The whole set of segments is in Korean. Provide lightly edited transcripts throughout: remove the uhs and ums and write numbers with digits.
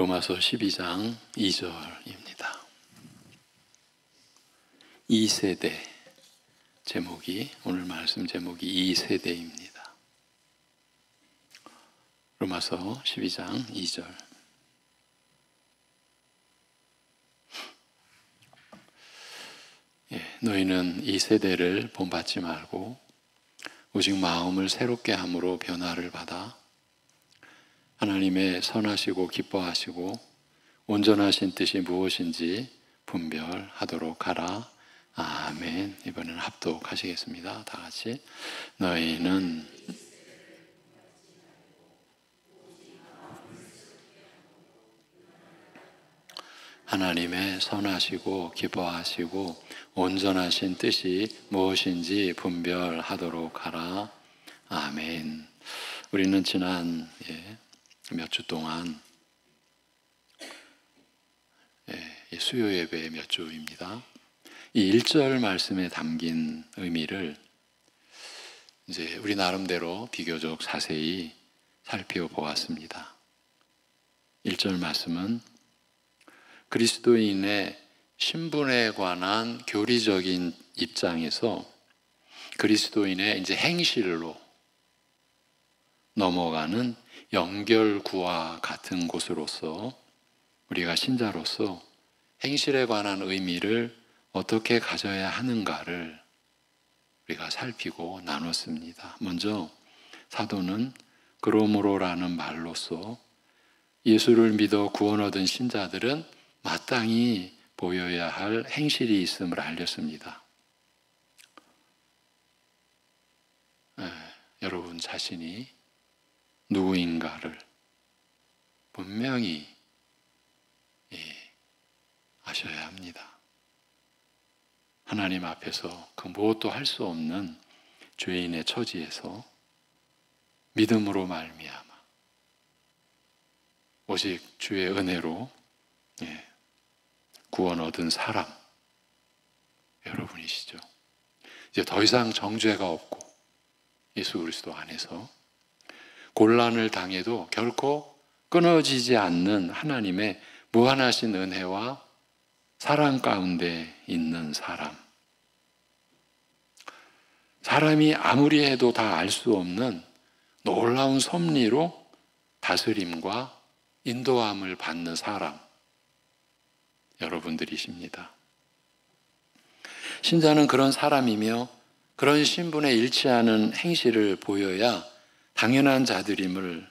로마서 12장 2절입니다. 2세대 제목이, 오늘 말씀 제목이 2세대입니다. 로마서 12장 2절. 너희는 이 세대를 본받지 말고 오직 마음을 새롭게 함으로 변화를 받아 하나님의 선하시고 기뻐하시고 온전하신 뜻이 무엇인지 분별하도록 하라. 아멘. 이번에는 합독하시겠습니다. 다 같이. 너희는 하나님의 선하시고 기뻐하시고 온전하신 뜻이 무엇인지 분별하도록 하라. 아멘. 우리는 지난 몇 주 동안 수요 예배 몇 주입니다. 이 1절 말씀에 담긴 의미를 이제 우리 나름대로 비교적 자세히 살펴보았습니다. 1절 말씀은 그리스도인의 신분에 관한 교리적인 입장에서 그리스도인의 이제 행실로 넘어가는 연결구와 같은 곳으로서 우리가 신자로서 행실에 관한 의미를 어떻게 가져야 하는가를 우리가 살피고 나눴습니다. 먼저 사도는 그러므로라는 말로써 예수를 믿어 구원 얻은 신자들은 마땅히 보여야 할 행실이 있음을 알렸습니다. 여러분 자신이 누구인가를 분명히 아셔야 합니다. 하나님 앞에서 그 무엇도 할 수 없는 죄인의 처지에서 믿음으로 말미암아 오직 주의 은혜로 구원 얻은 사람 여러분이시죠. 이제 더 이상 정죄가 없고 예수 그리스도 안에서 곤란을 당해도 결코 끊어지지 않는 하나님의 무한하신 은혜와 사랑 가운데 있는 사람. 사람이 아무리 해도 다 알 수 없는 놀라운 섭리로 다스림과 인도함을 받는 사람. 여러분들이십니다. 신자는 그런 사람이며 그런 신분에 일치하는 행실을 보여야 당연한 자들임을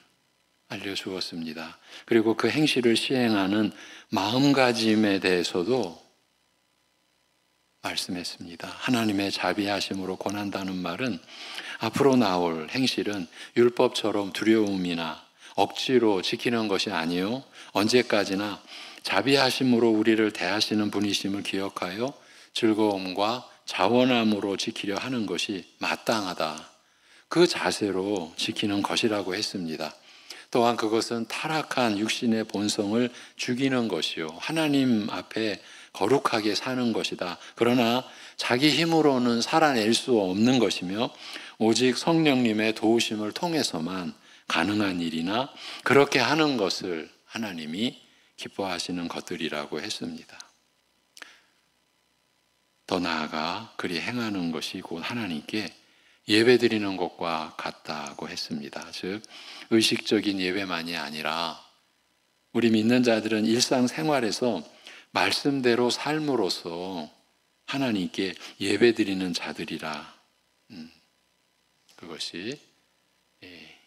알려주었습니다. 그리고 그 행실을 시행하는 마음가짐에 대해서도 말씀했습니다. 하나님의 자비하심으로 권한다는 말은 앞으로 나올 행실은 율법처럼 두려움이나 억지로 지키는 것이 아니요 언제까지나 자비하심으로 우리를 대하시는 분이심을 기억하여 즐거움과 자원함으로 지키려 하는 것이 마땅하다. 그 자세로 지키는 것이라고 했습니다. 또한 그것은 타락한 육신의 본성을 죽이는 것이요 하나님 앞에 거룩하게 사는 것이다. 그러나 자기 힘으로는 살아낼 수 없는 것이며 오직 성령님의 도우심을 통해서만 가능한 일이나 그렇게 하는 것을 하나님이 기뻐하시는 것들이라고 했습니다. 더 나아가 그리 행하는 것이 곧 하나님께 예배드리는 것과 같다고 했습니다. 즉 의식적인 예배만이 아니라 우리 믿는 자들은 일상생활에서 말씀대로 삶으로써 하나님께 예배드리는 자들이라. 그것이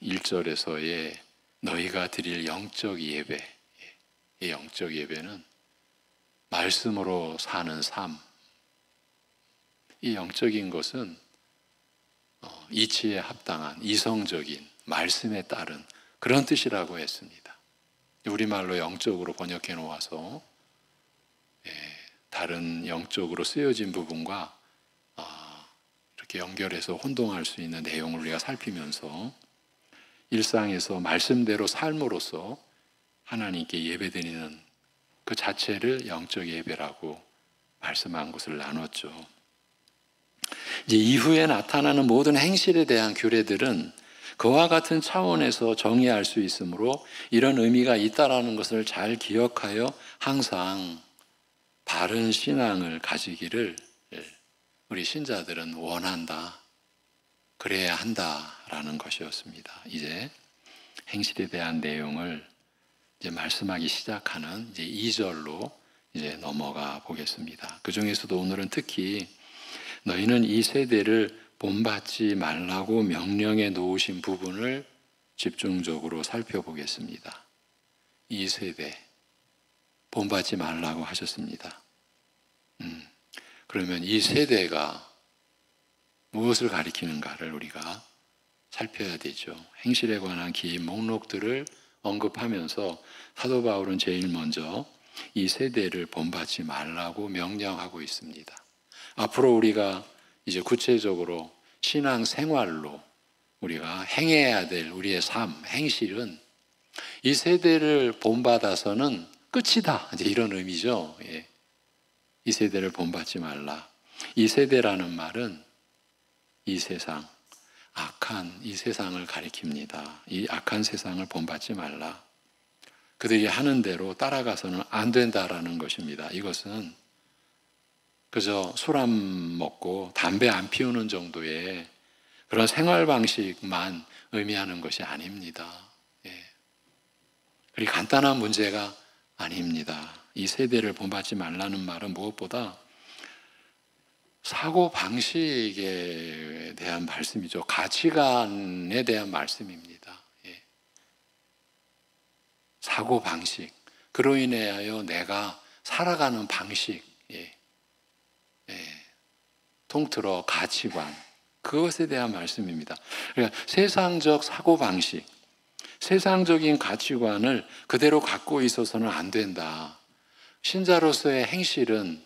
1절에서의 너희가 드릴 영적 예배. 이 영적 예배는 말씀으로 사는 삶. 이 영적인 것은 이치에 합당한 이성적인 말씀에 따른 그런 뜻이라고 했습니다. 우리말로 영적으로 번역해 놓아서 다른 영적으로 쓰여진 부분과 이렇게 연결해서 혼동할 수 있는 내용을 우리가 살피면서 일상에서 말씀대로 삶으로써 하나님께 예배드리는 그 자체를 영적 예배라고 말씀한 것을 나눴죠. 이제 이후에 나타나는 모든 행실에 대한 규례들은 그와 같은 차원에서 정의할 수 있으므로 이런 의미가 있다라는 것을 잘 기억하여 항상 바른 신앙을 가지기를 우리 신자들은 원한다. 그래야 한다라는 것이었습니다. 이제 행실에 대한 내용을 이제 말씀하기 시작하는 이제 2절로 이제 넘어가 보겠습니다. 그 중에서도 오늘은 특히 너희는 이 세대를 본받지 말라고 명령해 놓으신 부분을 집중적으로 살펴보겠습니다. 이 세대 본받지 말라고 하셨습니다. 그러면 이 세대가 무엇을 가리키는가를 우리가 살펴야 되죠. 행실에 관한 긴 목록들을 언급하면서 사도 바울은 제일 먼저 이 세대를 본받지 말라고 명령하고 있습니다. 앞으로 우리가 이제 구체적으로 신앙 생활로 우리가 행해야 될 우리의 삶, 행실은 이 세대를 본받아서는 끝이다. 이제 이런 의미죠. 예. 이 세대를 본받지 말라. 이 세대라는 말은 이 세상, 악한 이 세상을 가리킵니다. 이 악한 세상을 본받지 말라. 그들이 하는 대로 따라가서는 안 된다라는 것입니다. 이것은 그저 술 안 먹고 담배 안 피우는 정도의 그런 생활 방식만 의미하는 것이 아닙니다. 예. 그리 간단한 문제가 아닙니다. 이 세대를 본받지 말라는 말은 무엇보다 사고 방식에 대한 말씀이죠. 가치관에 대한 말씀입니다. 예. 사고 방식, 그로 인하여 내가 살아가는 방식, 통틀어 가치관, 그것에 대한 말씀입니다. 그러니까 세상적 사고 방식, 세상적인 가치관을 그대로 갖고 있어서는 안 된다. 신자로서의 행실은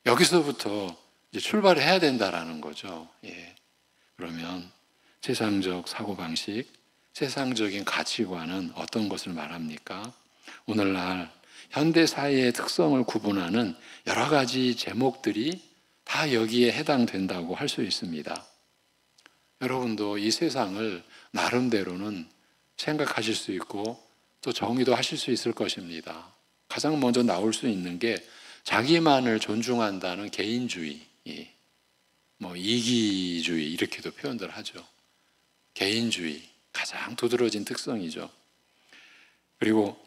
여기서부터 이제 출발해야 된다라는 거죠. 그러면 세상적 사고방식, 세상적인 가치관은 어떤 것을 말합니까? 오늘날 현대 사회의 특성을 구분하는 여러 가지 제목들이 다 여기에 해당된다고 할 수 있습니다. 여러분도 이 세상을 나름대로는 생각하실 수 있고 또 정의도 하실 수 있을 것입니다. 가장 먼저 나올 수 있는 게 자기만을 존중한다는 개인주의, 이기주의 이렇게도 표현들 하죠. 개인주의, 가장 두드러진 특성이죠. 그리고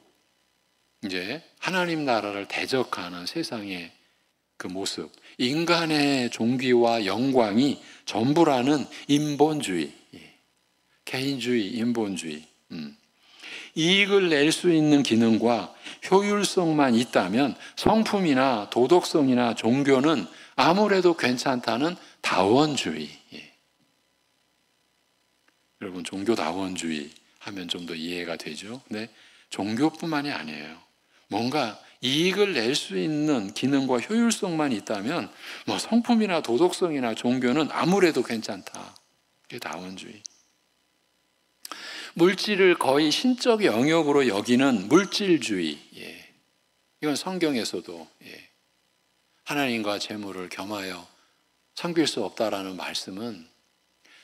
이제 하나님 나라를 대적하는 세상의 그 모습, 인간의 존귀와 영광이 전부라는 인본주의, 개인주의, 인본주의. 이익을 낼 수 있는 기능과 효율성만 있다면 성품이나 도덕성이나 종교는 아무래도 괜찮다는 다원주의. 여러분, 종교다원주의 하면 좀 더 이해가 되죠. 근데 종교뿐만이 아니에요. 뭔가 이익을 낼 수 있는 기능과 효율성만 있다면 뭐 성품이나 도덕성이나 종교는 아무래도 괜찮다. 이게 다원주의. 물질을 거의 신적 영역으로 여기는 물질주의. 이건 성경에서도 하나님과 재물을 겸하여 섬길 수 없다라는 말씀은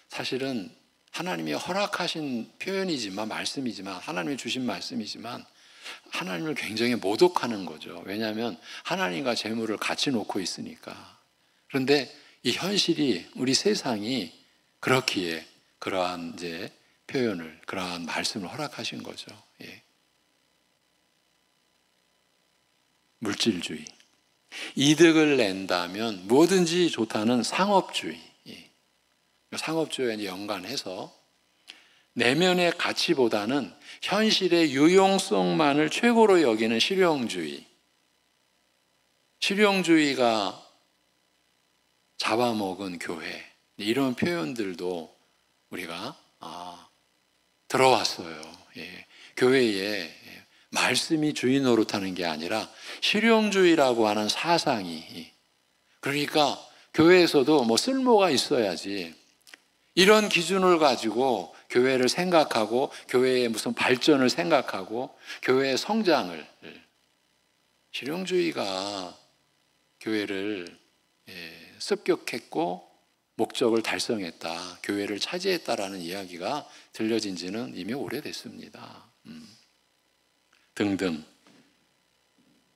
사실은 하나님이 허락하신 표현이지만 말씀이지만 하나님이 주신 말씀이지만 하나님을 굉장히 모독하는 거죠. 왜냐하면 하나님과 재물을 같이 놓고 있으니까. 그런데 이 현실이 우리 세상이 그렇기에 그러한 이제 표현을, 그러한 말씀을 허락하신 거죠. 물질주의. 이득을 낸다면 뭐든지 좋다는 상업주의. 상업주의에 연관해서 내면의 가치보다는 현실의 유용성만을 최고로 여기는 실용주의. 실용주의가 잡아먹은 교회. 이런 표현들도 우리가 들어왔어요. 교회에 말씀이 주인 노릇하는 게 아니라 실용주의라고 하는 사상이, 그러니까 교회에서도 뭐 쓸모가 있어야지 이런 기준을 가지고 교회를 생각하고 교회의 무슨 발전을 생각하고 교회의 성장을, 실용주의가 교회를 습격했고 목적을 달성했다, 교회를 차지했다라는 이야기가 들려진 지는 이미 오래됐습니다. 등등.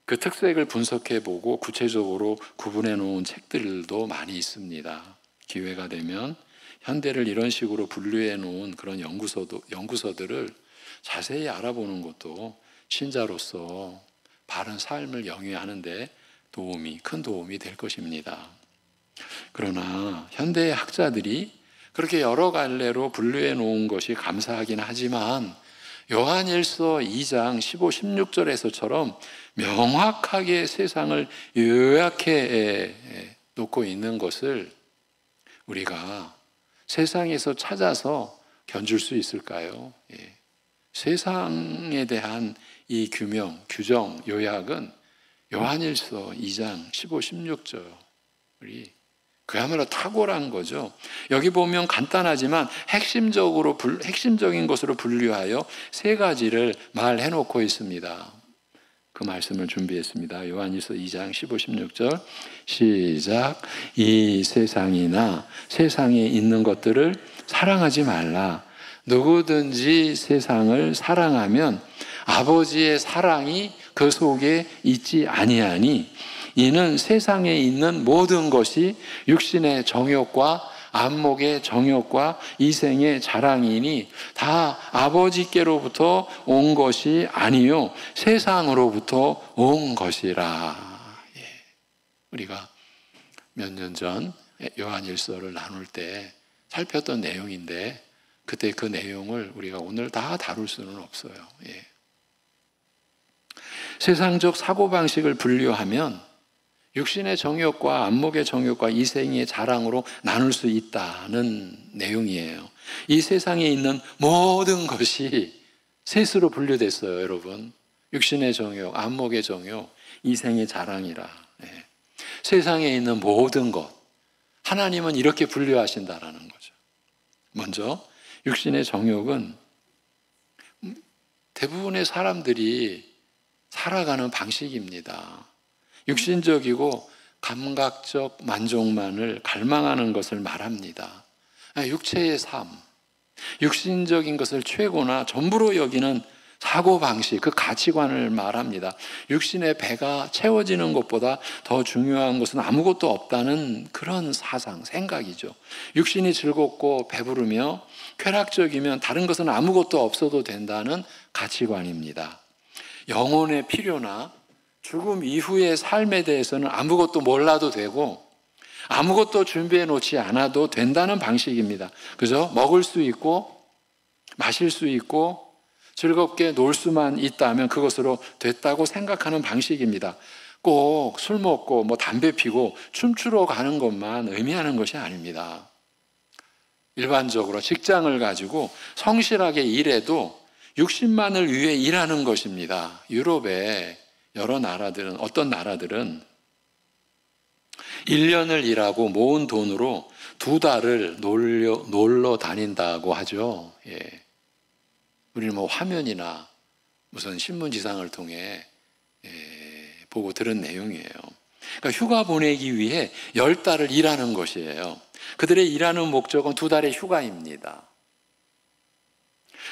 그 특색을 분석해보고 구체적으로 구분해 놓은 책들도 많이 있습니다. 기회가 되면 현대를 이런 식으로 분류해 놓은 그런 연구서들을 자세히 알아보는 것도 신자로서 바른 삶을 영위하는 데 큰 도움이 될 것입니다. 그러나 현대의 학자들이 그렇게 여러 갈래로 분류해 놓은 것이 감사하긴 하지만 요한일서 2장 15, 16절에서처럼 명확하게 세상을 요약해 놓고 있는 것을 우리가 세상에서 찾아서 견줄 수 있을까요? 세상에 대한 이 규정, 요약은 요한일서 2장 15, 16절이 그야말로 탁월한 거죠. 여기 보면 간단하지만 핵심적인 것으로 분류하여 세 가지를 말해 놓고 있습니다. 그 말씀을 준비했습니다. 요한일서 2장 15, 16절 시작. 이 세상이나 세상에 있는 것들을 사랑하지 말라. 누구든지 세상을 사랑하면 아버지의 사랑이 그 속에 있지 아니하니 이는 세상에 있는 모든 것이 육신의 정욕과 안목의 정욕과 이생의 자랑이니 다 아버지께로부터 온 것이 아니요 세상으로부터 온 것이라. 우리가 몇 년 전 요한일서를 나눌 때 살폈던 내용인데 그때 그 내용을 우리가 오늘 다 다룰 수는 없어요. 세상적 사고방식을 분류하면 육신의 정욕과 안목의 정욕과 이생의 자랑으로 나눌 수 있다는 내용이에요. 이 세상에 있는 모든 것이 셋으로 분류됐어요, 여러분. 육신의 정욕, 안목의 정욕, 이생의 자랑이라. 세상에 있는 모든 것. 하나님은 이렇게 분류하신다라는 거죠. 먼저 육신의 정욕은 대부분의 사람들이 살아가는 방식입니다. 육신적이고 감각적 만족만을 갈망하는 것을 말합니다. 육체의 삶, 육신적인 것을 최고나 전부로 여기는 사고방식, 그 가치관을 말합니다. 육신의 배가 채워지는 것보다 더 중요한 것은 아무것도 없다는 그런 사상, 생각이죠. 육신이 즐겁고 배부르며 쾌락적이면 다른 것은 아무것도 없어도 된다는 가치관입니다. 영혼의 필요나 죽음 이후의 삶에 대해서는 아무것도 몰라도 되고 아무것도 준비해 놓지 않아도 된다는 방식입니다. 그죠? 먹을 수 있고 마실 수 있고 즐겁게 놀 수만 있다면 그것으로 됐다고 생각하는 방식입니다. 꼭 술 먹고 담배 피고 춤추러 가는 것만 의미하는 것이 아닙니다. 일반적으로 직장을 가지고 성실하게 일해도 육신만을 위해 일하는 것입니다. 유럽의 여러 나라들은, 어떤 나라들은 1년을 일하고 모은 돈으로 2달을 놀러 다닌다고 하죠. 우리는 화면이나 무슨 신문지상을 통해 보고 들은 내용이에요. 그러니까 휴가 보내기 위해 10달을 일하는 것이에요. 그들의 일하는 목적은 2달의 휴가입니다.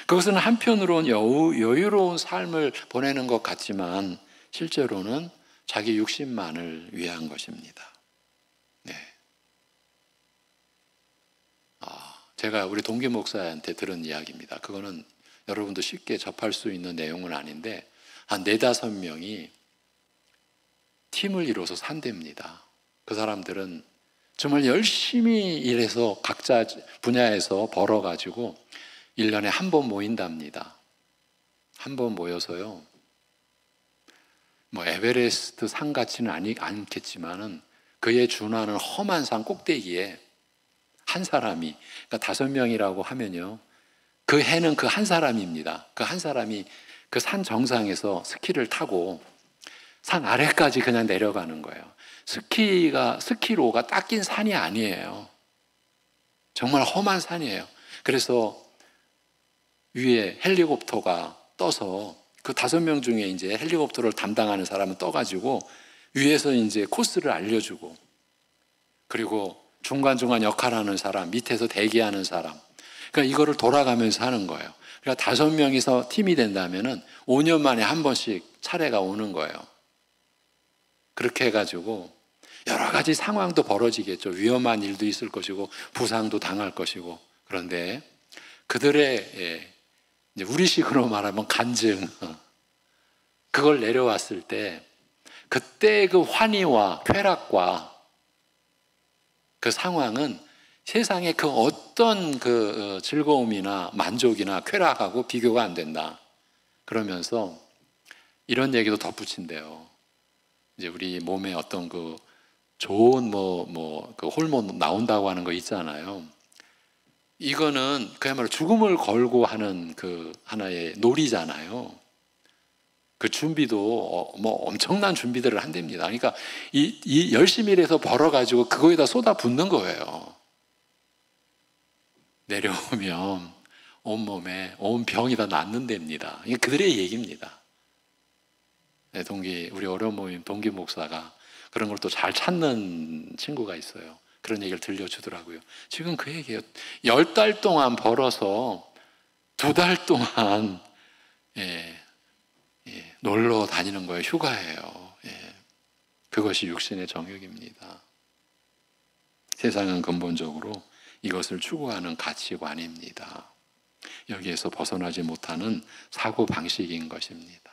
그것은 한편으로는 여유로운 삶을 보내는 것 같지만 실제로는 자기 육신만을 위한 것입니다. 제가 우리 동기 목사한테 들은 이야기입니다. 그거는 여러분도 쉽게 접할 수 있는 내용은 아닌데 한 4-5명이 팀을 이뤄서 산답니다. 그 사람들은 정말 열심히 일해서 각자 분야에서 벌어가지고 1년에 한 번 모인답니다. 한 번 모여서요. 에베레스트 산 같지는 않겠지만은 그에 준하는 험한 산 꼭대기에 한 사람이, 그러니까 5명이라고 하면요. 그 해는 그 한 사람입니다. 그 한 사람이 그 산 정상에서 스키를 타고 산 아래까지 그냥 내려가는 거예요. 스키로가 닦인 산이 아니에요. 정말 험한 산이에요. 그래서 위에 헬리콥터가 떠서 그 5명 중에 이제 헬리콥터를 담당하는 사람은 떠가지고 위에서 이제 코스를 알려주고 그리고 중간중간 역할하는 사람, 밑에서 대기하는 사람. 그러니까 이거를 돌아가면서 하는 거예요. 그러니까 5명이서 팀이 된다면은 5년 만에 한 번씩 차례가 오는 거예요. 그렇게 해가지고 여러 가지 상황도 벌어지겠죠. 위험한 일도 있을 것이고 부상도 당할 것이고. 그런데 그들의 이제 우리식으로 말하면 간증, 그걸 내려왔을 때 그때 그 환희와 쾌락과 그 상황은 세상의 그 어떤 그 즐거움이나 만족이나 쾌락하고 비교가 안 된다. 그러면서 이런 얘기도 덧붙인대요. 이제 우리 몸에 어떤 그 좋은 그 호르몬 나온다고 하는 거 있잖아요. 이거는 그야말로 죽음을 걸고 하는 그 하나의 놀이잖아요. 그 준비도 엄청난 준비들을 한답니다. 그러니까 이 열심히 일해서 벌어가지고 그거에다 쏟아붓는 거예요. 내려오면 온몸에 온 병이 다 낫는답니다. 이게 그들의 얘기입니다. 네, 우리 어려운 모임 동기 목사가 그런 걸 또 잘 찾는 친구가 있어요. 그런 얘기를 들려주더라고요. 지금 그 얘기예요. 10달 동안 벌어서 2달 동안 놀러 다니는 거예요. 휴가예요. 그것이 육신의 정욕입니다. 세상은 근본적으로 이것을 추구하는 가치관입니다. 여기에서 벗어나지 못하는 사고방식인 것입니다.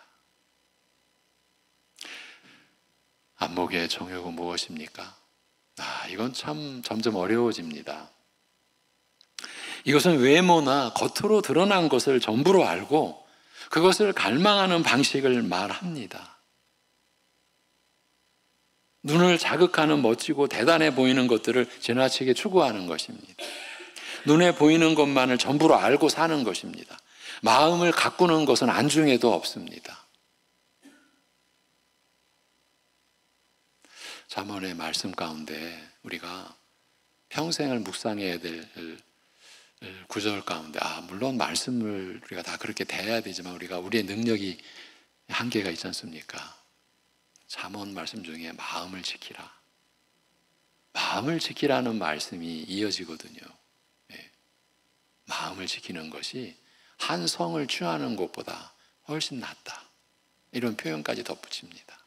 안목의 정욕은 무엇입니까? 이건 참 점점 어려워집니다. 이것은 외모나 겉으로 드러난 것을 전부로 알고 그것을 갈망하는 방식을 말합니다. 눈을 자극하는 멋지고 대단해 보이는 것들을 지나치게 추구하는 것입니다. 눈에 보이는 것만을 전부로 알고 사는 것입니다. 마음을 가꾸는 것은 안중에도 없습니다. 잠언의 말씀 가운데 우리가 평생을 묵상해야 될 구절 가운데 물론 말씀을 우리가 다 그렇게 대해야 되지만 우리의 능력이 한계가 있지 않습니까? 잠언 말씀 중에 마음을 지키라. 마음을 지키라는 말씀이 이어지거든요. 마음을 지키는 것이 한 성을 취하는 것보다 훨씬 낫다. 이런 표현까지 덧붙입니다.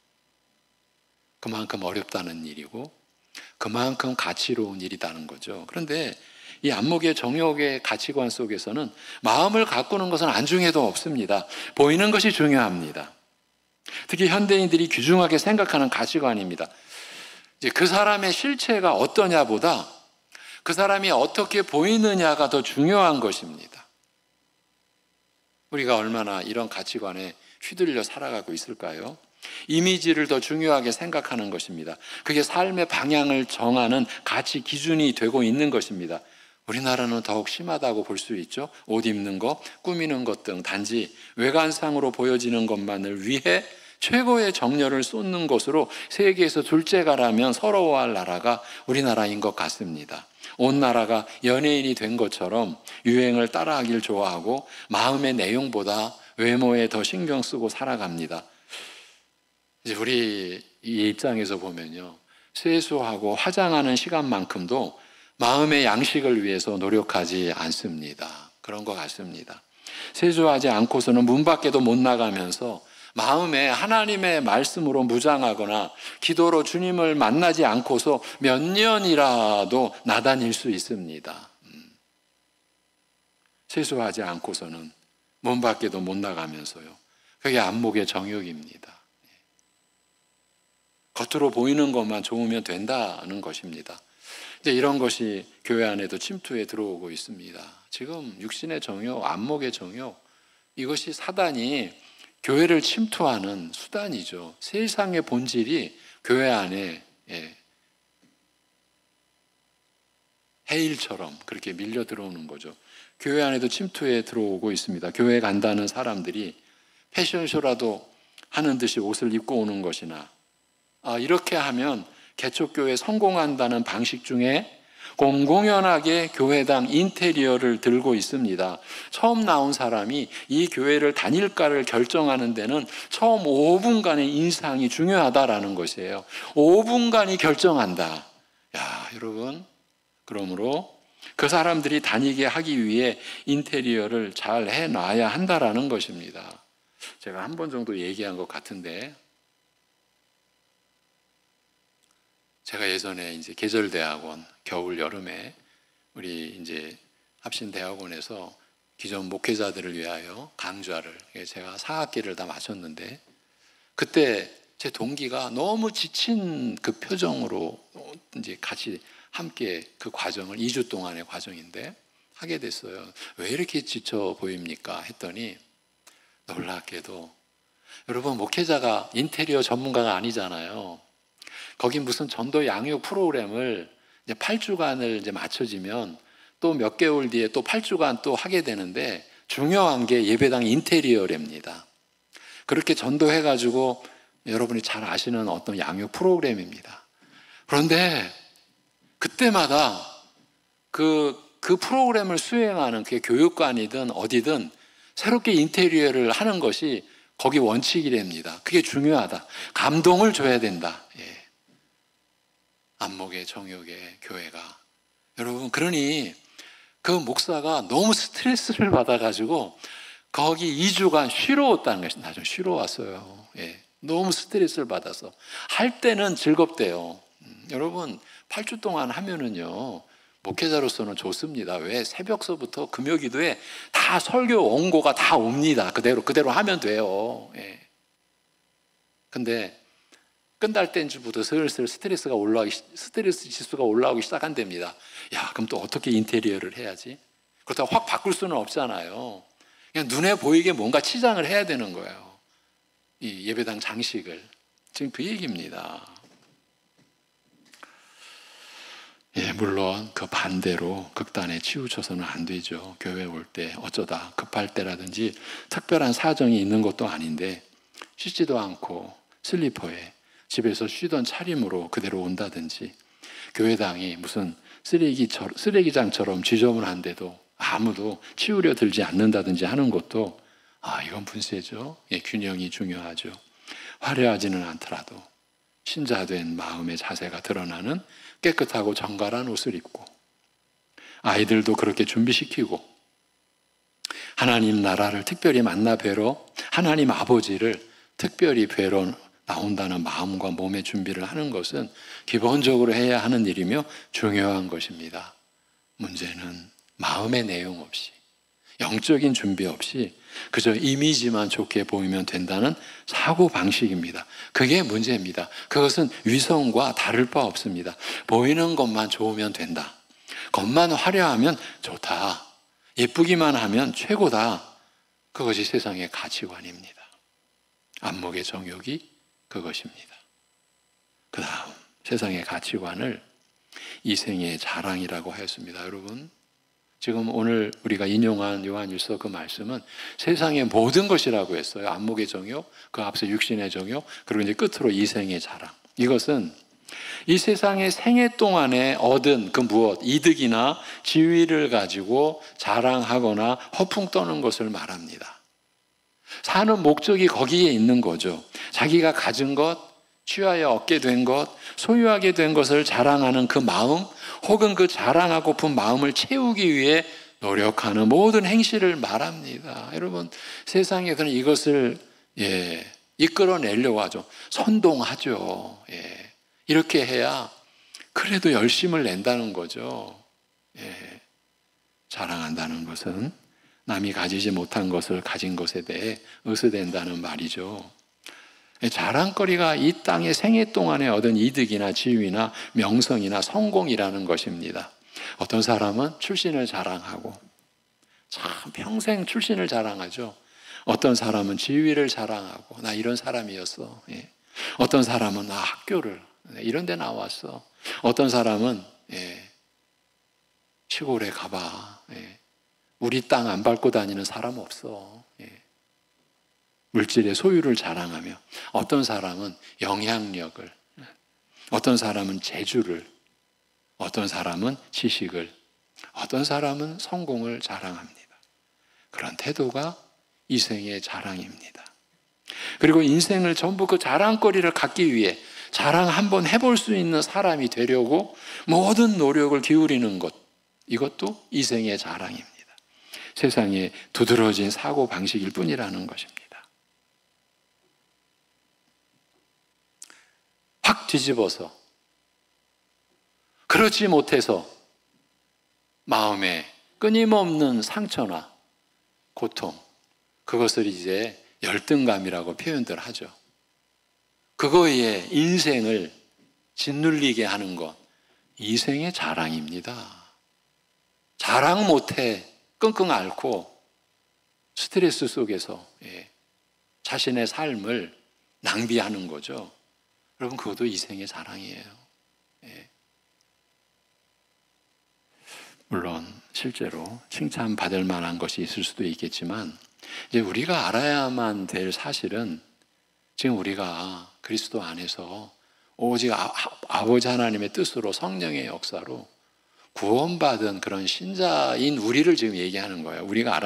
그만큼 어렵다는 일이고 그만큼 가치로운 일이라는 거죠. 그런데 이 안목의 정욕의 가치관 속에서는 마음을 가꾸는 것은 안중에도 없습니다. 보이는 것이 중요합니다. 특히 현대인들이 귀중하게 생각하는 가치관입니다. 이제 그 사람의 실체가 어떠냐보다 그 사람이 어떻게 보이느냐가 더 중요한 것입니다. 우리가 얼마나 이런 가치관에 휘둘려 살아가고 있을까요? 이미지를 더 중요하게 생각하는 것입니다. 그게 삶의 방향을 정하는 가치 기준이 되고 있는 것입니다. 우리나라는 더욱 심하다고 볼 수 있죠. 옷 입는 것, 꾸미는 것 등 단지 외관상으로 보여지는 것만을 위해 최고의 정열을 쏟는 것으로 세계에서 둘째가라면 서러워할 나라가 우리나라인 것 같습니다. 온 나라가 연예인이 된 것처럼 유행을 따라하길 좋아하고 마음의 내용보다 외모에 더 신경 쓰고 살아갑니다. 이제 우리 이 입장에서 보면요, 세수하고 화장하는 시간만큼도 마음의 양식을 위해서 노력하지 않습니다. 그런 것 같습니다. 세수하지 않고서는 문 밖에도 못 나가면서 마음에 하나님의 말씀으로 무장하거나 기도로 주님을 만나지 않고서 몇 년이라도 나다닐 수 있습니다. 세수하지 않고서는 문 밖에도 못 나가면서요. 그게 안목의 정욕입니다. 겉으로 보이는 것만 좋으면 된다는 것입니다. 이제 이런 것이 교회 안에도 침투해 들어오고 있습니다. 지금 육신의 정욕, 안목의 정욕, 이것이 사단이 교회를 침투하는 수단이죠. 세상의 본질이 교회 안에 해일처럼 그렇게 밀려 들어오는 거죠. 교회 안에도 침투해 들어오고 있습니다. 교회 간다는 사람들이 패션쇼라도 하는 듯이 옷을 입고 오는 것이나 이렇게 하면 개척교회 성공한다는 방식 중에 공공연하게 교회당 인테리어를 들고 있습니다. 처음 나온 사람이 이 교회를 다닐까를 결정하는 데는 처음 5분간의 인상이 중요하다라는 것이에요. 5분간이 결정한다. 여러분, 그러므로 그 사람들이 다니게 하기 위해 인테리어를 잘 해놔야 한다라는 것입니다. 제가 한 번 정도 얘기한 것 같은데, 제가 예전에 이제 계절대학원 겨울 여름에 우리 이제 합신대학원에서 기존 목회자들을 위하여 강좌를 제가 4학기를 다 마쳤는데, 그때 제 동기가 너무 지친 그 표정으로 이제 같이 함께 그 과정을 2주 동안의 과정인데 하게 됐어요. 왜 이렇게 지쳐 보입니까? 했더니 놀랍게도 여러분, 목회자가 인테리어 전문가가 아니잖아요. 거기 무슨 전도 양육 프로그램을 이제 8주간을 이제 맞춰지면 또 몇 개월 뒤에 또 8주간 또 하게 되는데, 중요한 게 예배당 인테리어랍니다. 그렇게 전도해가지고 여러분이 잘 아시는 어떤 양육 프로그램입니다. 그런데 그때마다 그 프로그램을 수행하는 그게 교육관이든 어디든 새롭게 인테리어를 하는 것이 거기 원칙이랍니다. 그게 중요하다. 감동을 줘야 된다. 예. 안목의 정욕의 교회가. 여러분, 그러니 그 목사가 너무 스트레스를 받아가지고 거기 2주간 쉬러 왔다는 것이, 나중에 쉬러 왔어요. 예. 너무 스트레스를 받아서. 할 때는 즐겁대요. 여러분, 8주 동안 하면은요, 목회자로서는 좋습니다. 왜? 새벽서부터 금요기도에 다 설교 원고가 다 옵니다. 그대로 하면 돼요. 예. 근데 끝날 때부터 슬슬 스트레스 지수가 올라오기 시작한답니다. 야, 그럼 또 어떻게 인테리어를 해야지? 그렇다고 확 바꿀 수는 없잖아요. 그냥 눈에 보이게 뭔가 치장을 해야 되는 거예요. 이 예배당 장식을. 지금 그 얘기입니다. 예, 물론 그 반대로 극단에 치우쳐서는 안 되죠. 교회 올 때 어쩌다 급할 때라든지 특별한 사정이 있는 것도 아닌데 씻지도 않고 슬리퍼에 집에서 쉬던 차림으로 그대로 온다든지, 교회당이 무슨 쓰레기장처럼 지저분한데도 아무도 치우려 들지 않는다든지 하는 것도, 이건 분쇄죠. 예, 균형이 중요하죠. 화려하지는 않더라도 신자된 마음의 자세가 드러나는 깨끗하고 정갈한 옷을 입고, 아이들도 그렇게 준비시키고, 하나님 나라를 특별히 만나 뵈러, 하나님 아버지를 특별히 뵈러 나온다는 마음과 몸의 준비를 하는 것은 기본적으로 해야 하는 일이며 중요한 것입니다. 문제는 마음의 내용 없이, 영적인 준비 없이 그저 이미지만 좋게 보이면 된다는 사고방식입니다. 그게 문제입니다. 그것은 위선과 다를 바 없습니다. 보이는 것만 좋으면 된다. 겉만 화려하면 좋다. 예쁘기만 하면 최고다. 그것이 세상의 가치관입니다. 안목의 정욕이 그것입니다. 그 다음 세상의 가치관을 이생의 자랑이라고 하였습니다. 여러분, 지금 오늘 우리가 인용한 요한일서 그 말씀은 세상의 모든 것이라고 했어요. 안목의 정욕, 그 앞서 육신의 정욕, 그리고 이제 끝으로 이생의 자랑. 이것은 이 세상의 생애 동안에 얻은 그 무엇, 이득이나 지위를 가지고 자랑하거나 허풍 떠는 것을 말합니다. 사는 목적이 거기에 있는 거죠. 자기가 가진 것, 취하여 얻게 된 것, 소유하게 된 것을 자랑하는 그 마음, 혹은 그 자랑하고픈 마음을 채우기 위해 노력하는 모든 행실을 말합니다. 여러분, 세상에서는 이것을 이끌어내려고 하죠. 선동하죠. 이렇게 해야 그래도 열심을 낸다는 거죠. 자랑한다는 것은 남이 가지지 못한 것을 가진 것에 대해 의스댄다는 말이죠. 자랑거리가 이 땅의 생애 동안에 얻은 이득이나 지위나 명성이나 성공이라는 것입니다. 어떤 사람은 출신을 자랑하고 참 평생 출신을 자랑하죠. 어떤 사람은 지위를 자랑하고 나 이런 사람이었어. 어떤 사람은 나 학교를 이런 데 나왔어. 어떤 사람은 시골에 가봐. 우리 땅 안 밟고 다니는 사람 없어. 물질의 소유를 자랑하며, 어떤 사람은 영향력을, 어떤 사람은 재주를, 어떤 사람은 지식을, 어떤 사람은 성공을 자랑합니다. 그런 태도가 이생의 자랑입니다. 그리고 인생을 전부 그 자랑거리를 갖기 위해 자랑 한번 해볼 수 있는 사람이 되려고 모든 노력을 기울이는 것, 이것도 이생의 자랑입니다. 세상에 두드러진 사고 방식일 뿐이라는 것입니다. 확 뒤집어서 그렇지 못해서 마음에 끊임없는 상처나 고통, 그것을 이제 열등감이라고 표현들 하죠. 그거에 인생을 짓눌리게 하는 것, 이생의 자랑입니다. 자랑 못해 끙끙 앓고 스트레스 속에서 자신의 삶을 낭비하는 거죠. 여러분, 그것도 이생의 자랑이에요. 물론 실제로 칭찬받을 만한 것이 있을 수도 있겠지만, 이제 우리가 알아야만 될 사실은 지금 우리가 그리스도 안에서 오직 아버지 하나님의 뜻으로 성령의 역사로 구원받은 그런 신자인 우리를 지금 얘기하는 거예요. 우리가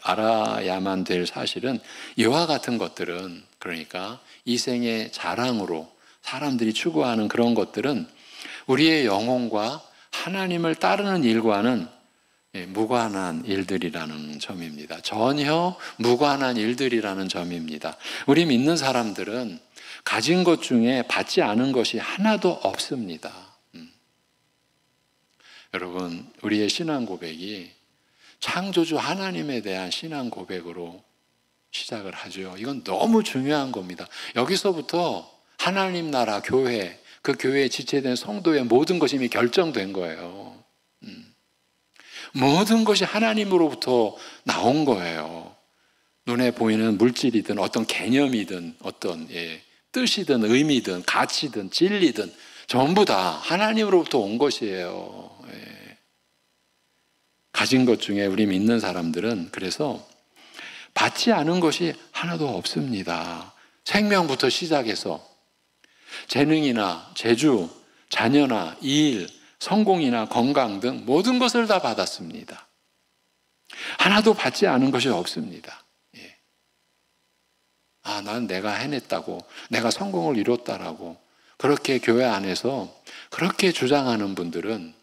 알아야만 될 사실은 이와 같은 것들은, 그러니까 이생의 자랑으로 사람들이 추구하는 그런 것들은 우리의 영혼과 하나님을 따르는 일과는 무관한 일들이라는 점입니다. 전혀 무관한 일들이라는 점입니다. 우리 믿는 사람들은 가진 것 중에 받지 않은 것이 하나도 없습니다. 여러분, 우리의 신앙 고백이 창조주 하나님에 대한 신앙 고백으로 시작을 하죠. 이건 너무 중요한 겁니다. 여기서부터 하나님 나라 교회, 그 교회에 지체된 성도의 모든 것이 이미 결정된 거예요. 모든 것이 하나님으로부터 나온 거예요. 눈에 보이는 물질이든 어떤 개념이든 어떤 뜻이든 의미든 가치든 진리든 전부 다 하나님으로부터 온 것이에요. 가진 것 중에 우리 믿는 사람들은 그래서 받지 않은 것이 하나도 없습니다. 생명부터 시작해서 재능이나 재주, 자녀나 일, 성공이나 건강 등 모든 것을 다 받았습니다. 하나도 받지 않은 것이 없습니다. 난 내가 해냈다고, 내가 성공을 이뤘다라고 그렇게 교회 안에서 그렇게 주장하는 분들은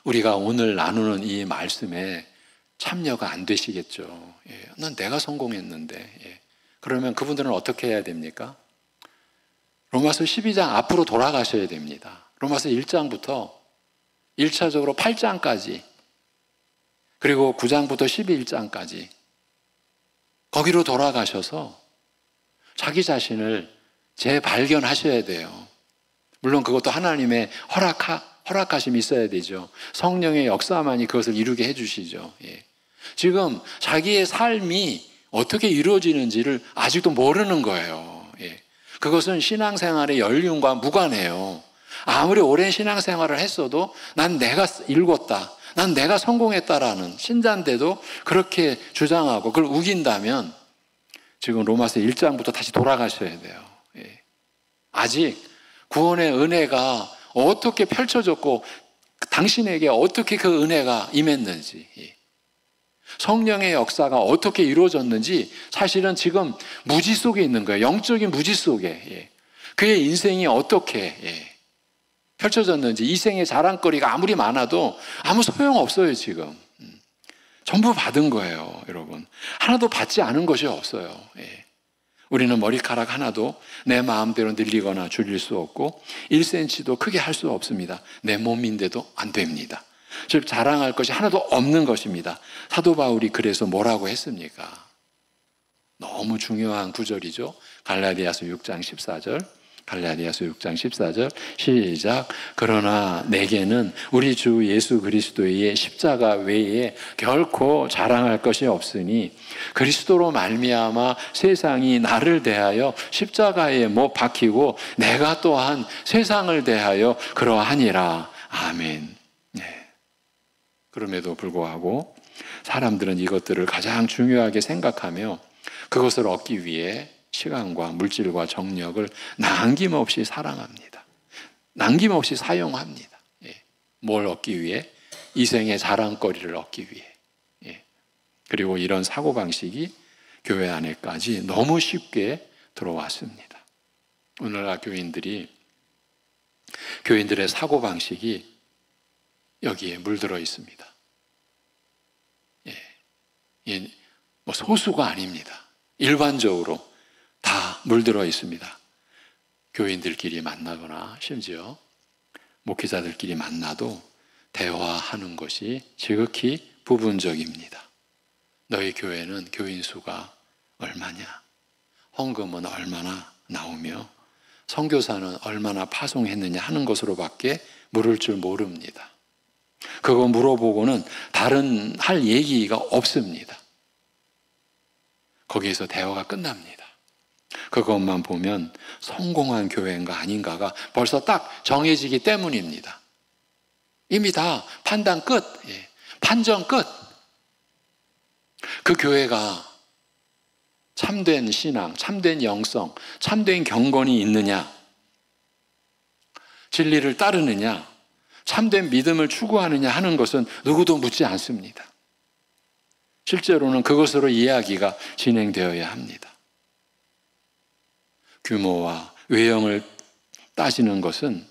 우리가 오늘 나누는 이 말씀에 참여가 안 되시겠죠. 난 내가 성공했는데. 그러면 그분들은 어떻게 해야 됩니까? 로마서 12장 앞으로 돌아가셔야 됩니다. 로마서 1장부터 1차적으로 8장까지, 그리고 9장부터 11장까지 거기로 돌아가셔서 자기 자신을 재발견하셔야 돼요. 물론 그것도 하나님의 허락하심이 있어야 되죠. 성령의 역사만이 그것을 이루게 해주시죠. 지금 자기의 삶이 어떻게 이루어지는지를 아직도 모르는 거예요. 그것은 신앙생활의 연륜과 무관해요. 아무리 오랜 신앙생활을 했어도 난 내가 읽었다, 난 내가 성공했다라는 신자인데도 그렇게 주장하고 그걸 우긴다면 지금 로마서 1장부터 다시 돌아가셔야 돼요. 아직 구원의 은혜가 어떻게 펼쳐졌고 당신에게 어떻게 그 은혜가 임했는지, 성령의 역사가 어떻게 이루어졌는지 사실은 지금 무지 속에 있는 거예요. 영적인 무지 속에. 그의 인생이 어떻게 펼쳐졌는지, 이생의 자랑거리가 아무리 많아도 아무 소용없어요. 지금 전부 받은 거예요. 여러분, 하나도 받지 않은 것이 없어요. 우리는 머리카락 하나도 내 마음대로 늘리거나 줄일 수 없고 1cm도 크게 할 수 없습니다. 내 몸인데도 안 됩니다. 즉 자랑할 것이 하나도 없는 것입니다. 사도 바울이 그래서 뭐라고 했습니까? 너무 중요한 구절이죠. 갈라디아서 6장 14절. 갈라디아서 6장 14절 시작. 그러나 내게는 우리 주 예수 그리스도의 십자가 외에 결코 자랑할 것이 없으니 그리스도로 말미암아 세상이 나를 대하여 십자가에 못 박히고 내가 또한 세상을 대하여 그러하니라. 아멘. 그럼에도 불구하고 사람들은 이것들을 가장 중요하게 생각하며 그것을 얻기 위해 시간과 물질과 정력을 남김없이 사랑합니다. 남김없이 사용합니다. 뭘 얻기 위해? 이생의 자랑거리를 얻기 위해. 그리고 이런 사고방식이 교회 안에까지 너무 쉽게 들어왔습니다. 오늘날 교인들의 사고방식이 여기에 물들어 있습니다. 예, 뭐 소수가 아닙니다. 일반적으로 다 물들어 있습니다. 교인들끼리 만나거나 심지어 목회자들끼리 만나도 대화하는 것이 지극히 부분적입니다. 너희 교회는 교인 수가 얼마냐? 헌금은 얼마나 나오며 선교사는 얼마나 파송했느냐 하는 것으로밖에 물을 줄 모릅니다. 그거 물어보고는 다른 할 얘기가 없습니다. 거기에서 대화가 끝납니다. 그것만 보면 성공한 교회인가 아닌가가 벌써 딱 정해지기 때문입니다. 이미 다 판단 끝, 판정 끝. 그 교회가 참된 신앙, 참된 영성, 참된 경건이 있느냐, 진리를 따르느냐, 참된 믿음을 추구하느냐 하는 것은 누구도 묻지 않습니다. 실제로는 그것으로 이야기가 진행되어야 합니다. 규모와 외형을 따지는 것은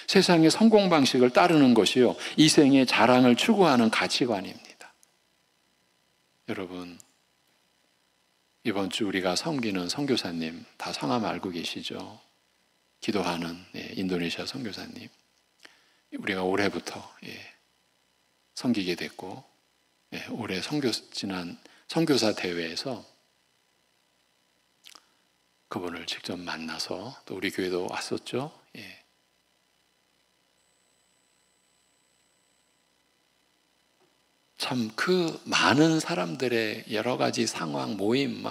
세상의 성공 방식을 따르는 것이요, 이생의 자랑을 추구하는 가치관입니다. 여러분, 이번 주 우리가 섬기는 선교사님 다 성함 알고 계시죠? 기도하는 인도네시아 선교사님, 우리가 올해부터 섬기게 됐고, 올해 지난 선교사 대회에서 그분을 직접 만나서 또 우리 교회도 왔었죠. 참 그 많은 사람들의 여러 가지 상황, 모임,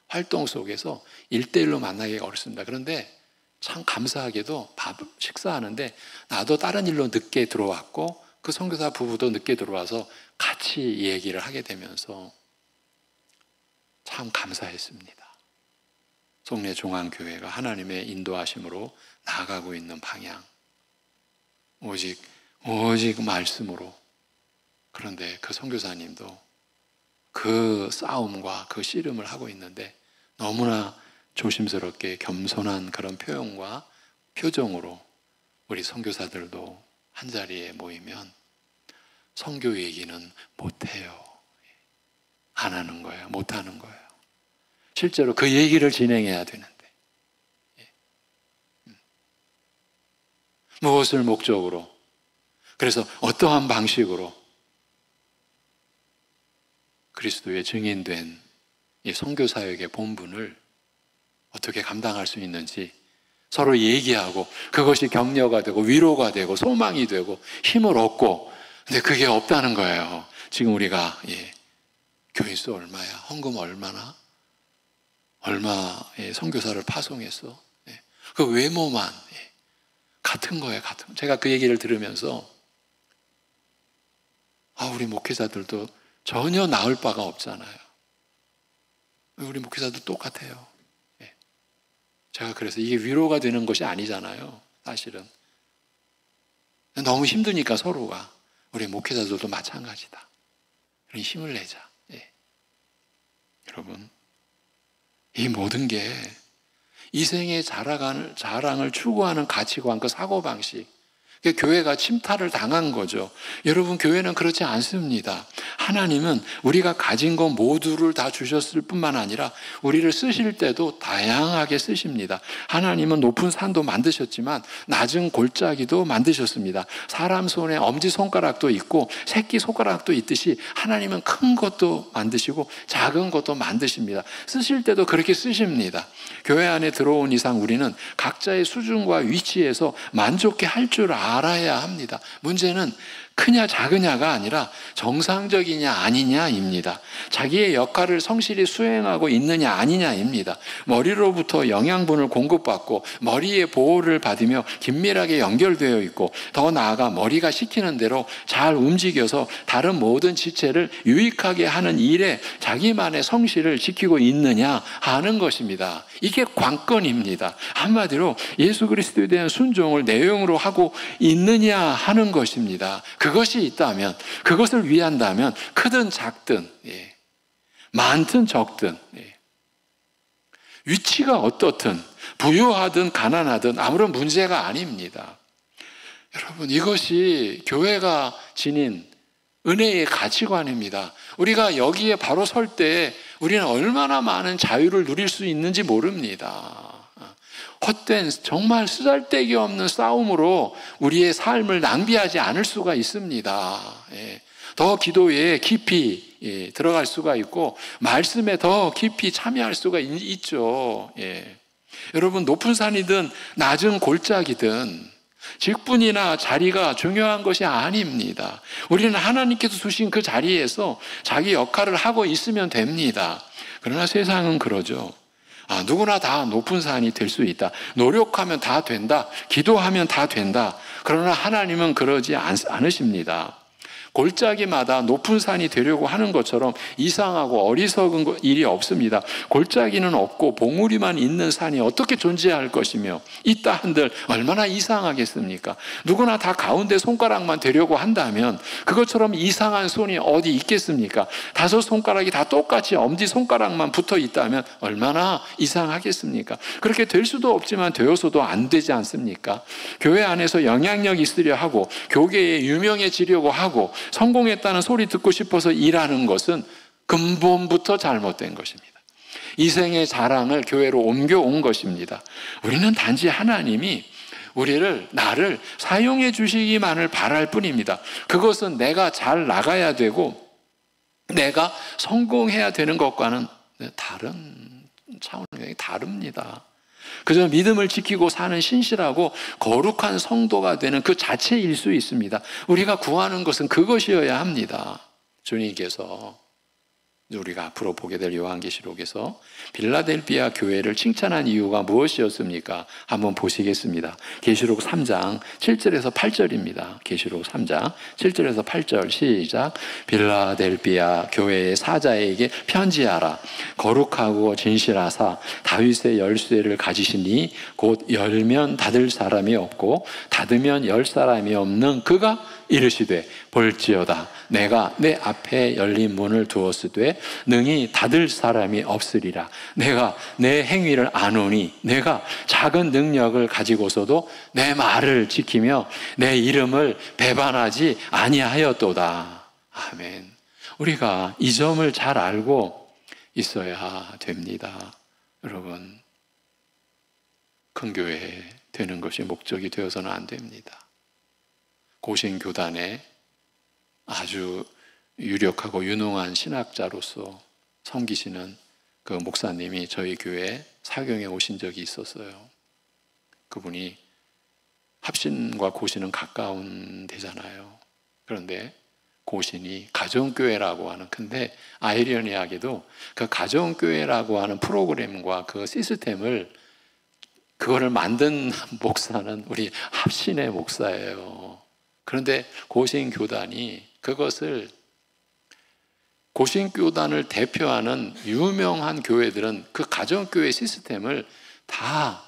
활동 속에서 1대1로 만나기가 어렵습니다. 그런데 참 감사하게도 식사하는데 나도 다른 일로 늦게 들어왔고 그 선교사 부부도 늦게 들어와서 같이 얘기를 하게 되면서 참 감사했습니다. 송내중앙교회가 하나님의 인도하심으로 나아가고 있는 방향, 오직 말씀으로. 그런데 그 선교사님도 그 싸움과 그 씨름을 하고 있는데 너무나 조심스럽게 겸손한 그런 표현과 표정으로 우리 선교사들도 한자리에 모이면 선교 얘기는 못해요. 안 하는 거예요. 못하는 거예요. 실제로 그 얘기를 진행해야 되는데 무엇을 목적으로, 그래서 어떠한 방식으로 그리스도의 증인된 이 선교사역의 본분을 어떻게 감당할 수 있는지 서로 얘기하고 그것이 격려가 되고 위로가 되고 소망이 되고 힘을 얻고, 근데 그게 없다는 거예요. 지금 우리가 교인 수 얼마야? 헌금 얼마나? 얼마의 선교사를 파송했어? 그 외모만 같은 거예요. 같은. 제가 그 얘기를 들으면서 우리 목회자들도 전혀 나을 바가 없잖아요. 우리 목회자도 똑같아요. 제가 그래서 이게 위로가 되는 것이 아니잖아요. 사실은 너무 힘드니까 서로가. 우리 목회자들도 마찬가지다. 그런 힘을 내자. 여러분, 이 모든 게 이생의 자랑을 추구하는 가치관, 그 사고방식, 교회가 침탈을 당한 거죠. 여러분, 교회는 그렇지 않습니다. 하나님은 우리가 가진 것 모두를 다 주셨을 뿐만 아니라 우리를 쓰실 때도 다양하게 쓰십니다. 하나님은 높은 산도 만드셨지만 낮은 골짜기도 만드셨습니다. 사람 손에 엄지손가락도 있고 새끼손가락도 있듯이 하나님은 큰 것도 만드시고 작은 것도 만드십니다. 쓰실 때도 그렇게 쓰십니다. 교회 안에 들어온 이상 우리는 각자의 수준과 위치에서 만족해 할 줄 알아야 합니다. 문제는 크냐 작으냐가 아니라 정상적이냐 아니냐입니다. 자기의 역할을 성실히 수행하고 있느냐 아니냐입니다. 머리로부터 영양분을 공급받고 머리의 보호를 받으며 긴밀하게 연결되어 있고, 더 나아가 머리가 시키는 대로 잘 움직여서 다른 모든 지체를 유익하게 하는 일에 자기만의 성실을 지키고 있느냐 하는 것입니다. 이게 관건입니다. 한마디로 예수 그리스도에 대한 순종을 내용으로 하고 있느냐 하는 것입니다. 그것이 있다면, 그것을 위한다면 크든 작든 많든 적든 위치가 어떻든 부유하든 가난하든 아무런 문제가 아닙니다. 여러분, 이것이 교회가 지닌 은혜의 가치관입니다. 우리가 여기에 바로 설 때 우리는 얼마나 많은 자유를 누릴 수 있는지 모릅니다. 헛된 정말 쓰잘데기 없는 싸움으로 우리의 삶을 낭비하지 않을 수가 있습니다. 더 기도에 깊이 들어갈 수가 있고 말씀에 더 깊이 참여할 수가 있죠. 여러분, 높은 산이든 낮은 골짜기든 직분이나 자리가 중요한 것이 아닙니다. 우리는 하나님께서 주신 그 자리에서 자기 역할을 하고 있으면 됩니다. 그러나 세상은 그러죠. 누구나 다 높은 산이 될 수 있다. 노력하면 다 된다. 기도하면 다 된다. 그러나 하나님은 그러지 않으십니다. 골짜기마다 높은 산이 되려고 하는 것처럼 이상하고 어리석은 일이 없습니다. 골짜기는 없고 봉우리만 있는 산이 어떻게 존재할 것이며 있다 한들 얼마나 이상하겠습니까? 누구나 다 가운데 손가락만 되려고 한다면 그것처럼 이상한 손이 어디 있겠습니까? 5 손가락이 다 똑같이 엄지손가락만 붙어 있다면 얼마나 이상하겠습니까? 그렇게 될 수도 없지만 되어서도 안 되지 않습니까? 교회 안에서 영향력 있으려 하고 교계에 유명해지려고 하고 성공했다는 소리 듣고 싶어서 일하는 것은 근본부터 잘못된 것입니다. 이생의 자랑을 교회로 옮겨온 것입니다. 우리는 단지 하나님이 나를 사용해 주시기만을 바랄 뿐입니다. 그것은 내가 잘 나가야 되고 내가 성공해야 되는 것과는 다른 차원이 다릅니다. 그저 믿음을 지키고 사는 신실하고 거룩한 성도가 되는 그 자체일 수 있습니다. 우리가 구하는 것은 그것이어야 합니다. 주님께서 우리가 앞으로 보게 될 요한계시록에서 빌라델비아 교회를 칭찬한 이유가 무엇이었습니까? 한번 보시겠습니다. 계시록 3장 7절에서 8절입니다. 계시록 3장 7절에서 8절 시작. 빌라델비아 교회의 사자에게 편지하라. 거룩하고 진실하사 다윗의 열쇠를 가지시니 곧 열면 닫을 사람이 없고 닫으면 열 사람이 없는 그가 이르시되 볼지어다 내가 내 앞에 열린 문을 두었으되 능히 닫을 사람이 없으리라. 내가 내 행위를 아노니 내가 작은 능력을 가지고서도 내 말을 지키며 내 이름을 배반하지 아니하였도다. 아멘. 우리가 이 점을 잘 알고 있어야 됩니다. 여러분, 큰 교회 되는 것이 목적이 되어서는 안 됩니다. 고신교단에 아주 유력하고 유능한 신학자로서 섬기시는 그 목사님이 저희 교회에 사경에 오신 적이 있었어요. 그분이 합신과 고신은 가까운 데잖아요. 그런데 고신이 가정교회라고 하는, 근데 아이러니하게도 그 가정교회라고 하는 프로그램과 그 시스템을 그거를 만든 목사는 우리 합신의 목사예요. 그런데 고신교단이 그것을, 고신교단을 대표하는 유명한 교회들은 그 가정교회 시스템을 다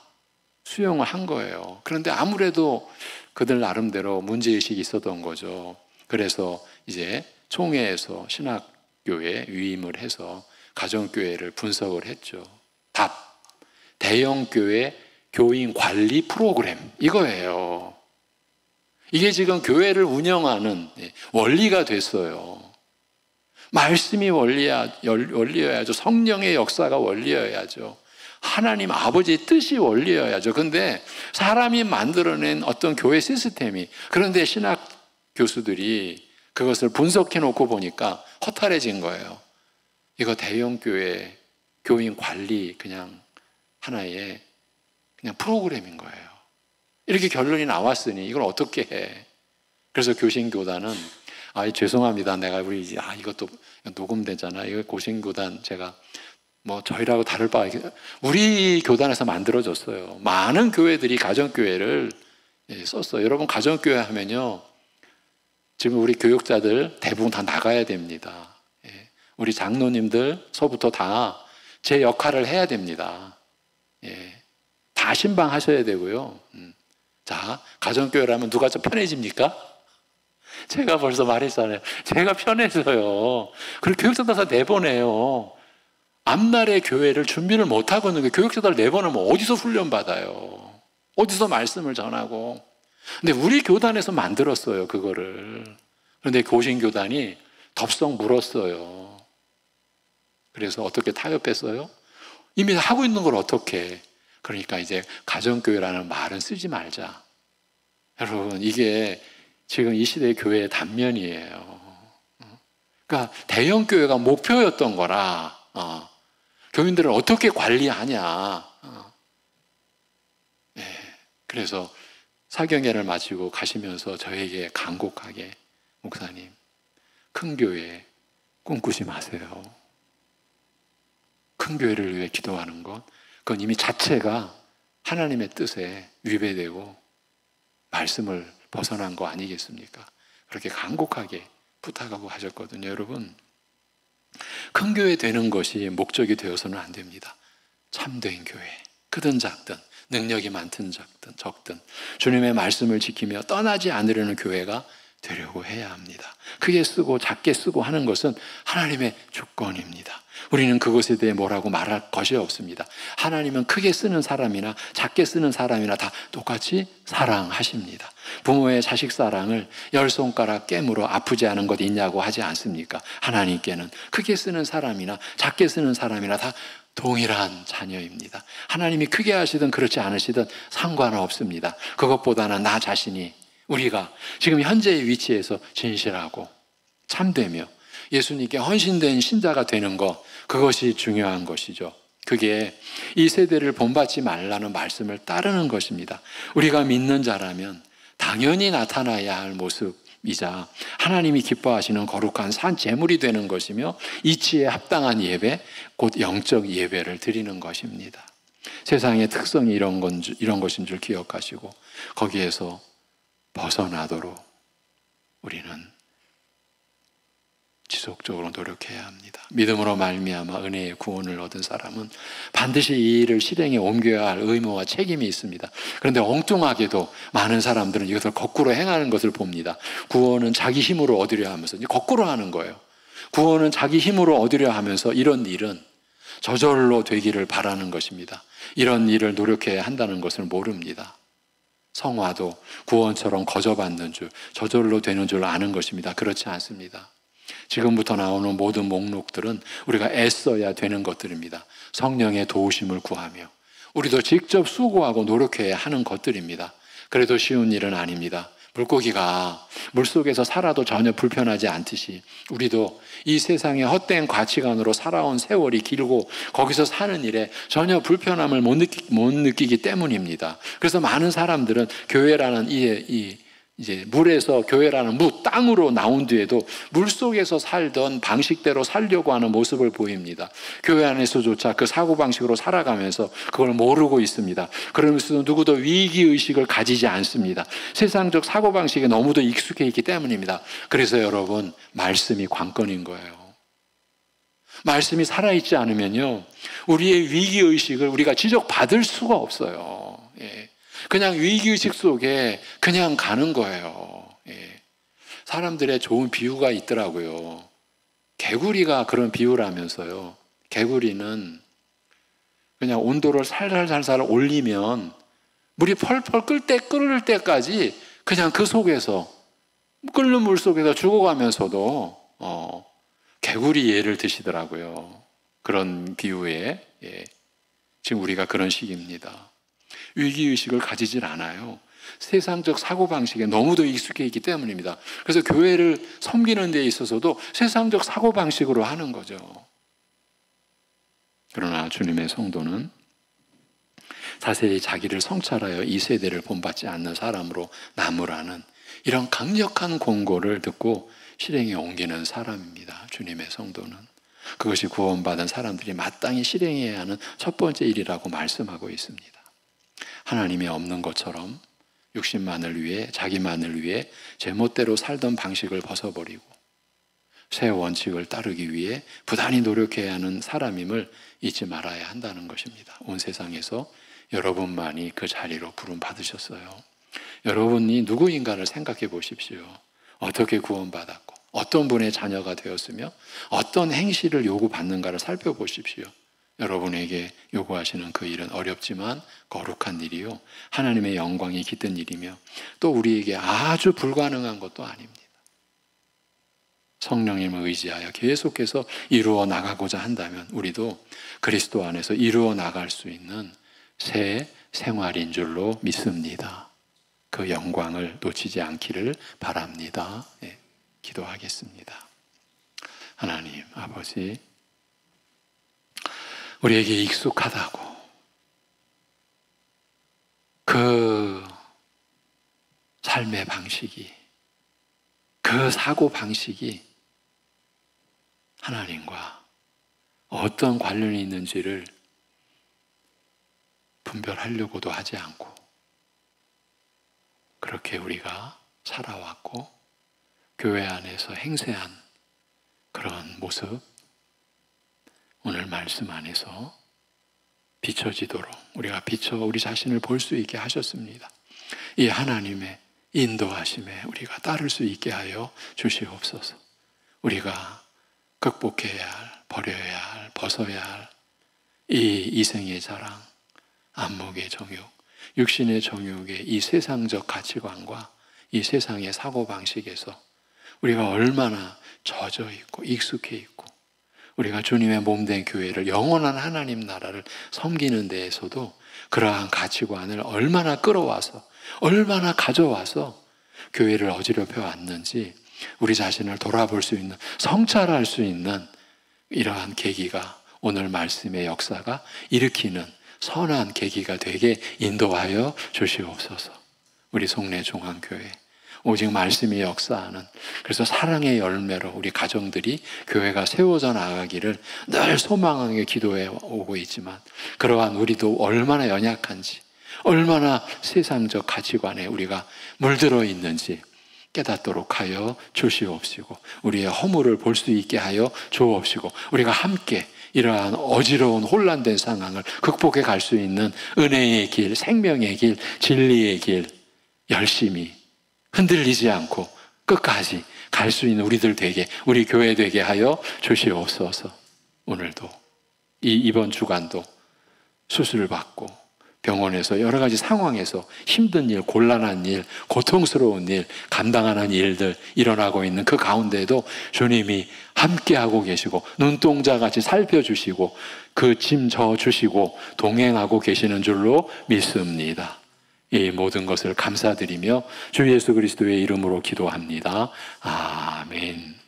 수용을 한 거예요. 그런데 아무래도 그들 나름대로 문제의식이 있었던 거죠. 그래서 이제 총회에서 신학교에 위임을 해서 가정교회를 분석을 했죠. 답, 대형교회 교인 관리 프로그램, 이거예요. 이게 지금 교회를 운영하는 원리가 됐어요. 말씀이 원리여야죠. 성령의 역사가 원리여야죠. 하나님 아버지의 뜻이 원리여야죠. 그런데 사람이 만들어낸 어떤 교회 시스템이, 그런데 신학 교수들이 그것을 분석해 놓고 보니까 허탈해진 거예요. 이거 대형교회 교인 관리 그냥 하나의 그냥 프로그램인 거예요. 이렇게 결론이 나왔으니 이걸 어떻게 해? 그래서 교신교단은 죄송합니다. 내가 이것도 녹음되잖아. 이거 고신교단 제가 저희라고 다를 바, 우리 교단에서 만들어졌어요. 많은 교회들이 가정교회를 썼어요. 여러분, 가정교회 하면요, 지금 우리 교육자들 대부분 다 나가야 됩니다. 우리 장로님들서부터 다 제 역할을 해야 됩니다. 다 신방하셔야 되고요. 자, 가정교회라면 누가 좀 편해집니까? 제가 벌써 말했잖아요. 제가 편해서요. 그리고 교육자들 다 내보내요. 앞날의 교회를 준비를 못하고 있는 게 교육자들 내보내면 어디서 훈련받아요? 어디서 말씀을 전하고. 근데 우리 교단에서 만들었어요, 그거를. 그런데 고신교단이 덥석 물었어요. 그래서 어떻게 타협했어요? 이미 하고 있는 걸 어떻게. 그러니까 이제 가정교회라는 말은 쓰지 말자. 여러분, 이게 지금 이 시대의 교회의 단면이에요. 그러니까 대형교회가 목표였던 거라, 교인들을 어떻게 관리하냐. 그래서 사경회를 마치고 가시면서 저에게 간곡하게, 목사님, 큰 교회 꿈꾸지 마세요. 큰 교회를 위해 기도하는 것, 그건 이미 자체가 하나님의 뜻에 위배되고 말씀을 벗어난 거 아니겠습니까? 그렇게 간곡하게 부탁하고 하셨거든요. 여러분, 큰 교회 되는 것이 목적이 되어서는 안 됩니다. 참된 교회, 크든 작든 능력이 많든 적든 주님의 말씀을 지키며 떠나지 않으려는 교회가 되려고 해야 합니다. 크게 쓰고 작게 쓰고 하는 것은 하나님의 주권입니다. 우리는 그것에 대해 뭐라고 말할 것이 없습니다. 하나님은 크게 쓰는 사람이나 작게 쓰는 사람이나 다 똑같이 사랑하십니다. 부모의 자식 사랑을 10손가락 깨물어 아프지 않은 것 있냐고 하지 않습니까? 하나님께는 크게 쓰는 사람이나 작게 쓰는 사람이나 다 동일한 자녀입니다. 하나님이 크게 하시든 그렇지 않으시든 상관없습니다. 그것보다는 나 자신이, 우리가 지금 현재의 위치에서 진실하고 참되며 예수님께 헌신된 신자가 되는 것, 그것이 중요한 것이죠. 그게 이 세대를 본받지 말라는 말씀을 따르는 것입니다. 우리가 믿는 자라면 당연히 나타나야 할 모습이자 하나님이 기뻐하시는 거룩한 산 제물이 되는 것이며 이치에 합당한 예배, 곧 영적 예배를 드리는 것입니다. 세상의 특성이 이런 것인 줄 기억하시고 거기에서 벗어나도록 우리는 지속적으로 노력해야 합니다. 믿음으로 말미암아 은혜의 구원을 얻은 사람은 반드시 이 일을 실행에 옮겨야 할 의무와 책임이 있습니다. 그런데 엉뚱하게도 많은 사람들은 이것을 거꾸로 행하는 것을 봅니다. 구원은 자기 힘으로 얻으려 하면서 거꾸로 하는 거예요. 구원은 자기 힘으로 얻으려 하면서 이런 일은 저절로 되기를 바라는 것입니다. 이런 일을 노력해야 한다는 것을 모릅니다. 성화도 구원처럼 거저받는 줄, 저절로 되는 줄 아는 것입니다. 그렇지 않습니다. 지금부터 나오는 모든 목록들은 우리가 애써야 되는 것들입니다. 성령의 도우심을 구하며 우리도 직접 수고하고 노력해야 하는 것들입니다. 그래도 쉬운 일은 아닙니다. 물고기가 물속에서 살아도 전혀 불편하지 않듯이 우리도 이 세상의 헛된 가치관으로 살아온 세월이 길고 거기서 사는 일에 전혀 불편함을 못 느끼기 때문입니다. 그래서 많은 사람들은 교회라는 이제 물에서 교회라는 땅으로 나온 뒤에도 물속에서 살던 방식대로 살려고 하는 모습을 보입니다. 교회 안에서조차 그 사고방식으로 살아가면서 그걸 모르고 있습니다. 그러면서 누구도 위기의식을 가지지 않습니다. 세상적 사고방식에 너무도 익숙해 있기 때문입니다. 그래서 여러분, 말씀이 관건인 거예요. 말씀이 살아있지 않으면요, 우리의 위기의식을 우리가 지적받을 수가 없어요. 그냥 위기의식 속에 그냥 가는 거예요. 사람들의 좋은 비유가 있더라고요. 개구리가 그런 비유를 하면서요, 개구리는 그냥 온도를 살살살살 올리면 물이 펄펄 끓을 때까지 그냥 그 속에서, 끓는 물 속에서 죽어가면서도 개구리 예를 드시더라고요. 그런 비유에. 지금 우리가 그런 시기입니다. 위기의식을 가지질 않아요. 세상적 사고방식에 너무도 익숙해 있기 때문입니다. 그래서 교회를 섬기는 데 있어서도 세상적 사고방식으로 하는 거죠. 그러나 주님의 성도는 자세히 자기를 성찰하여 이 세대를 본받지 않는 사람으로 남으라는 이런 강력한 권고를 듣고 실행에 옮기는 사람입니다. 주님의 성도는. 그것이 구원받은 사람들이 마땅히 실행해야 하는 첫 번째 일이라고 말씀하고 있습니다. 하나님이 없는 것처럼 육신만을 위해, 자기만을 위해 제멋대로 살던 방식을 벗어버리고 새 원칙을 따르기 위해 부단히 노력해야 하는 사람임을 잊지 말아야 한다는 것입니다. 온 세상에서 여러분만이 그 자리로 부름받으셨어요. 여러분이 누구인가를 생각해 보십시오. 어떻게 구원받았고 어떤 분의 자녀가 되었으며 어떤 행실을 요구받는가를 살펴보십시오. 여러분에게 요구하시는 그 일은 어렵지만 거룩한 일이요, 하나님의 영광이 깃든 일이며 또 우리에게 아주 불가능한 것도 아닙니다. 성령님을 의지하여 계속해서 이루어 나가고자 한다면 우리도 그리스도 안에서 이루어 나갈 수 있는 새 생활인 줄로 믿습니다. 그 영광을 놓치지 않기를 바랍니다. 예, 기도하겠습니다. 하나님 아버지, 우리에게 익숙하다고 그 삶의 방식이, 그 사고 방식이 하나님과 어떤 관련이 있는지를 분별하려고도 하지 않고 그렇게 우리가 살아왔고 교회 안에서 행세한 그런 모습, 오늘 말씀 안에서 비춰지도록 우리가 비춰 우리 자신을 볼 수 있게 하셨습니다. 이 하나님의 인도하심에 우리가 따를 수 있게 하여 주시옵소서. 우리가 극복해야 할, 버려야 할, 벗어야 할 이 이생의 자랑, 안목의 정욕, 육신의 정욕의 이 세상적 가치관과 이 세상의 사고방식에서 우리가 얼마나 젖어 있고 익숙해 있고 우리가 주님의 몸된 교회를, 영원한 하나님 나라를 섬기는 데에서도 그러한 가치관을 얼마나 끌어와서, 얼마나 가져와서 교회를 어지럽혀 왔는지 우리 자신을 돌아볼 수 있는, 성찰할 수 있는 이러한 계기가, 오늘 말씀의 역사가 일으키는 선한 계기가 되게 인도하여 주시옵소서. 우리 송내중앙교회 오직 말씀이 역사하는, 그래서 사랑의 열매로 우리 가정들이 교회가 세워져 나가기를 늘 소망하게 기도해 오고 있지만 그러한 우리도 얼마나 연약한지, 얼마나 세상적 가치관에 우리가 물들어 있는지 깨닫도록 하여 주시옵시고 우리의 허물을 볼 수 있게 하여 주옵시고 우리가 함께 이러한 어지러운 혼란된 상황을 극복해 갈 수 있는 은혜의 길, 생명의 길, 진리의 길 열심히 흔들리지 않고 끝까지 갈 수 있는 우리들 되게, 우리 교회 되게 하여 주시옵소서. 오늘도 이번 주간도 수술을 받고 병원에서 여러 가지 상황에서 힘든 일, 곤란한 일, 고통스러운 일, 감당하는 일들 일어나고 있는 그 가운데에도 주님이 함께하고 계시고 눈동자같이 살펴주시고 그 짐 져주시고 동행하고 계시는 줄로 믿습니다. 이 모든 것을 감사드리며 주 예수 그리스도의 이름으로 기도합니다. 아멘.